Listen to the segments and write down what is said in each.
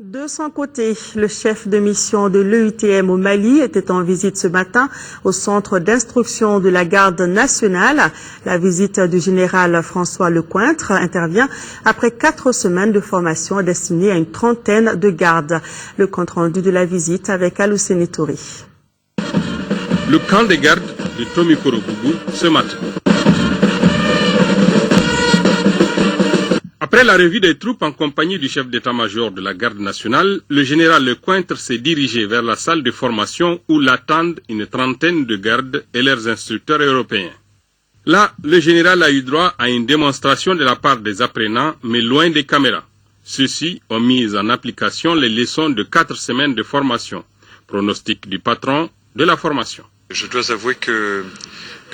De son côté, le chef de mission de l'EUTM au Mali était en visite ce matin au centre d'instruction de la garde nationale. La visite du général François Lecointre intervient après 4 semaines de formation destinée à une trentaine de gardes. Le compte-rendu de la visite avec Alousseni Touré. Le camp des gardes de Tomikoro-Bougou ce matin. Après la revue des troupes en compagnie du chef d'état-major de la garde nationale, le général Lecointre s'est dirigé vers la salle de formation où l'attendent une trentaine de gardes et leurs instructeurs européens. Là, le général a eu droit à une démonstration de la part des apprenants, mais loin des caméras. Ceux-ci ont mis en application les leçons de 4 semaines de formation. Pronostic du patron de la formation. Je dois avouer que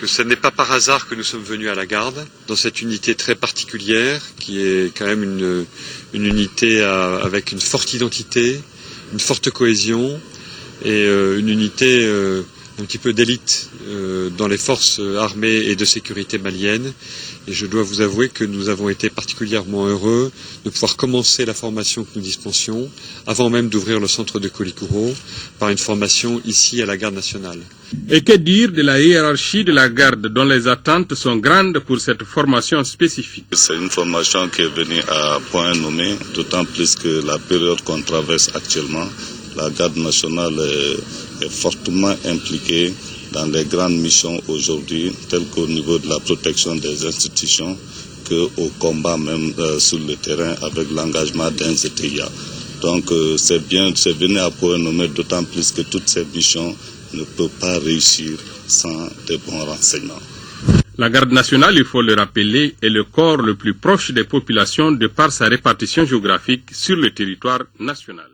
ce n'est pas par hasard que nous sommes venus à la garde, dans cette unité très particulière, qui est quand même une unité avec une forte identité, une forte cohésion, et une unité un petit peu d'élite dans les forces armées et de sécurité maliennes. Et je dois vous avouer que nous avons été particulièrement heureux de pouvoir commencer la formation que nous dispensions, avant même d'ouvrir le centre de Kolikoro, par une formation ici à la garde nationale. Et que dire de la hiérarchie de la garde dont les attentes sont grandes pour cette formation spécifique? C'est une formation qui est venue à point nommé, d'autant plus que la période qu'on traverse actuellement, la garde nationale est fortement impliquée dans les grandes missions aujourd'hui, telles qu'au niveau de la protection des institutions, qu'au combat même sur le terrain avec l'engagement d'un ZTIA. Donc c'est venu à point nommé, d'autant plus que toutes ces missions ne peuvent pas réussir sans de bons renseignements. La garde nationale, il faut le rappeler, est le corps le plus proche des populations de par sa répartition géographique sur le territoire national.